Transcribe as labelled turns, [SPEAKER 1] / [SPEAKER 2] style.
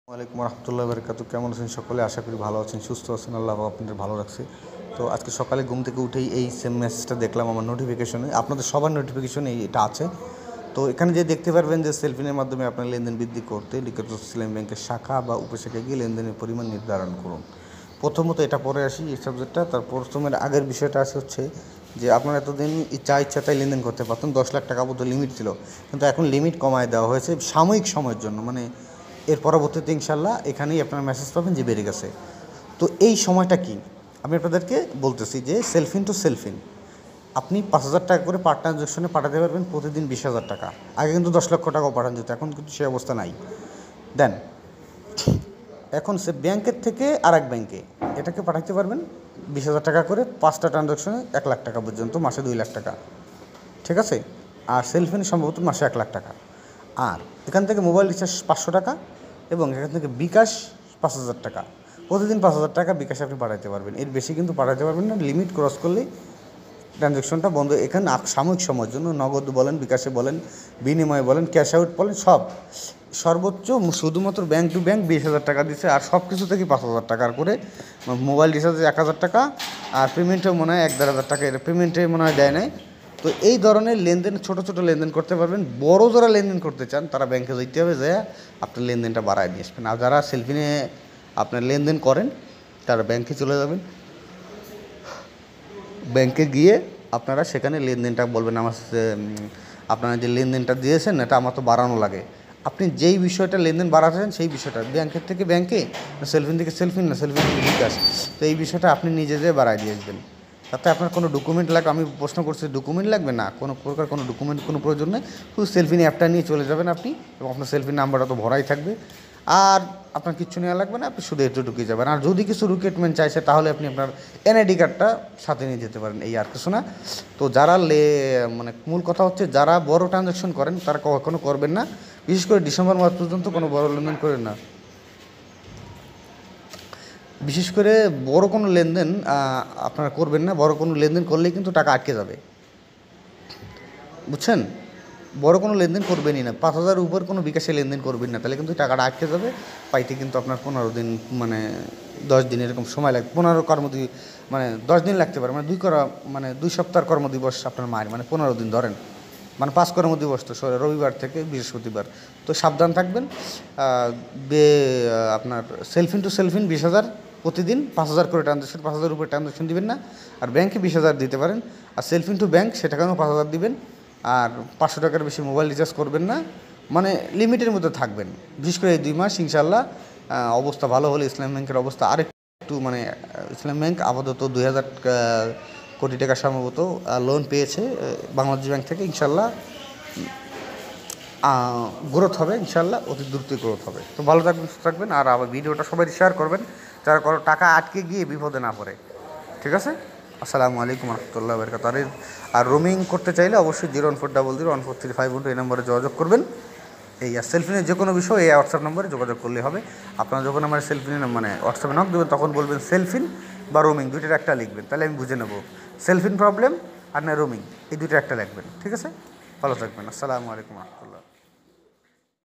[SPEAKER 1] ওয়ালাইকুম রহমতুল্লাহ বারকাতু। কেমন আছেন সকলে? আশা করি ভালো আছেন, সুস্থ আছেন। আল্লাহ আপনাদের ভালো রাখছে। তো আজকে সকালে ঘুম থেকে উঠেই এই সেম মেসেজটা দেখলাম আমার নোটিফিকেশনে। আপনাদের সবার নোটিফিকেশনে এটা আছে। তো এখানে যে দেখতে পারবেন যে সেলফিনের মাধ্যমে আপনার লেনদেন বৃদ্ধি করতে লিখিত ইসলামী ব্যাংকের শাখা বা উপশাখায় গিয়ে লেনদেনের পরিমাণ নির্ধারণ করুন। প্রথমত এটা পরে আসি এই সাবজেক্টটা। তার প্রথমের আগের বিষয়টা আছে হচ্ছে যে আপনারা এতদিন ইচ্ছা তাই লেনদেন করতে পারতেন। 10 লাখ টাকা পর্যন্ত লিমিট ছিল, কিন্তু এখন লিমিট কমায় দেওয়া হয়েছে সাময়িক সময়ের জন্য। মানে এর পরবর্তীতে ইনশাল্লাহ এখানেই আপনারা মেসেজ পাবেন যে বেড়ে গেছে। তো এই সময়টা কি আমি আপনাদেরকে বলতেছি যে সেলফিন টু সেলফিন আপনি 5,000 টাকা করে পার ট্রানজ্যাকশনে পাঠাতে পারবেন প্রতিদিন 20,000 টাকা। আগে কিন্তু 10 লক্ষ টাকাও পাঠানো যেত, এখন কিন্তু সেই অবস্থা নাই। দেন এখন সে ব্যাংকের থেকে আর এক ব্যাংকে এটাকে পাঠাতে পারবেন 20,000 টাকা করে 5টা ট্রানজ্যাকশনে 1 লাখ টাকা পর্যন্ত, মাসে 2 লাখ টাকা। ঠিক আছে? আর সেলফিন সম্ভবত মাসে 1 লাখ টাকা। আর এখান থেকে মোবাইল রিচার্জ 500 টাকা এবং এখান থেকে বিকাশ 5,000 টাকা। প্রতিদিন 5,000 টাকা বিকাশে আপনি পাঠাতে পারবেন। এর বেশি কিন্তু পাঠাতে পারবেন না। লিমিট ক্রস করলেই ট্রানজ্যাকশনটা বন্ধ। এখানে সাময়িক সময়ের জন্য নগদ বলেন, বিকাশে বলেন, বিনিময়ে বলেন, ক্যাশ আউট বলেন, সব সর্বোচ্চ শুধুমাত্র ব্যাংক টু ব্যাংক 20,000 টাকা দিচ্ছে। আর সব কিছু থেকে 5,000 টাকার করে। মোবাইল রিচার্জে 1,000 টাকা, আর পেমেন্টেও মনে হয় 1-1,500 টাকা। এর পেমেন্টে মনে হয় দেয় নাই। তো এই ধরনের লেনদেন ছোটো লেনদেন করতে পারবেন। বড় যারা লেনদেন করতে চান তারা ব্যাংকে যেতে হবে, যায় আপনার লেনদেনটা বাড়ায় নিয়ে আসবেন। আর যারা সেলফিনে আপনার লেনদেন করেন তারা ব্যাংকে চলে যাবেন। ব্যাংকে গিয়ে আপনারা সেখানে লেনদেনটা বলবেন আমার আপনারা যে লেনদেনটা দিয়েছেন এটা আমার তো বাড়ানো লাগে। আপনি যেই বিষয়টা লেনদেন বাড়াচ্ছেন সেই বিষয়টা ব্যাংকের থেকে ব্যাংকে, সেলফিন থেকে সেলফিন, না সেলফিন থেকে বিকাশ, তো এই বিষয়টা আপনি নিজে যেয়ে বাড়ায় দিয়ে আসবেন। তাতে আপনার কোনো ডকুমেন্ট লাগবে? আমি প্রশ্ন করছি, ডকুমেন্ট লাগবে না, কোনো প্রকার কোনো ডকুমেন্ট কোনো প্রয়োজন নেই। শুধু সেলফিন অ্যাপটা নিয়ে চলে যাবেন আপনি, এবং আপনার সেলফিন নাম্বারটা তো ভরাই থাকবে। আর আপনার কিচ্ছু নেওয়া লাগবে না, আপনি শুধু একটু ঢুকিয়ে যাবেন। আর যদি কিছু রিক্রুটমেন্ট চাইছে তাহলে আপনি আপনার এনআইডি কার্ডটা সাথে নিয়ে যেতে পারেন, এই আর কিছু না। তো যারা মানে মূল কথা হচ্ছে যারা বড় ট্রানজ্যাকশন করেন তারা কখনো করবেন না। বিশেষ করে ডিসেম্বর মাস পর্যন্ত কোনো বড় লেনদেন করেন না। বিশেষ করে বড় কোনো লেনদেন আপনারা করবেন না। বড় কোনো লেনদেন করলেই কিন্তু টাকা আটকে যাবে, বুঝছেন? বড় কোনো লেনদেন করবেনই না। 5,000 উপর কোনো বিকাশে লেনদেন করবেন না, তাহলে কিন্তু টাকাটা আটকে যাবে। পাইতে কিন্তু আপনার 15 দিন, মানে 10 দিন এরকম সময় লাগবে। 15 কর্মদিবস, মানে 10 দিন লাগতে পারে। মানে 2 সপ্তাহের কর্মদিবস আপনার মায়ের, মানে 15 দিন ধরেন, মানে 5 কর্মদিবস তো রবিবার থেকে বৃহস্পতিবার। তো সাবধান থাকবেন। আপনার সেলফিন টু সেলফিন 20,000 প্রতিদিন, 5,000 করে ট্রানজ্যাকশন, 5,000 উপরে ট্রানজ্যাকশন দিবেন না। আর ব্যাংকে 20,000 দিতে পারেন। আর সেলফিন টু ব্যাংক সেটাকেও 5,000 দিবেন। আর 500 টাকার বেশি মোবাইল রিচার্জ করবেন না। মানে লিমিটের মধ্যে থাকবেন। বিশেষ করে এই 2 মাস ইনশাল্লাহ অবস্থা ভালো হলে ইসলাম ব্যাংকের অবস্থা আরেকটু, মানে ইসলাম ব্যাংক আপাতত 2,000 কোটি টাকা সম্ভবত লোন পেয়েছে বাংলাদেশ ব্যাংক থেকে। ইনশাল্লাহ গ্রোথ হবে, ইনশাল্লাহ অতি দ্রুতই গ্রোথ হবে। তো ভালো থাকবেন। আর আবার ভিডিওটা সবাই শেয়ার করবেন, যারা টাকা আটকে গিয়ে বিপদে না পড়ে। ঠিক আছে? আসসালামু আলাইকুম রহমতুল্লাহ বারকাতুহু। আর রোমিং করতে চাইলে অবশ্যই 01400143512 এই নম্বরে যোগাযোগ করবেন। এই আর সেলফিনের যে কোনো বিষয় এই হোয়াটসঅ্যাপ নম্বরে যোগাযোগ করলে হবে। আপনারা যখন আমার সেলফিনের মানে হোয়াটসঅ্যাপে নক দেবেন তখন বলবেন সেলফিন বা রোমিং, দুইটার একটা লিখবেন, তাহলে আমি বুঝে নেব সেলফিন প্রবলেম আর না রোমিং, এই দুইটা একটা লিখবেন। ঠিক আছে? ভালো থাকবেন। আসসালামু আলাইকুম রহমতুল্লাহ।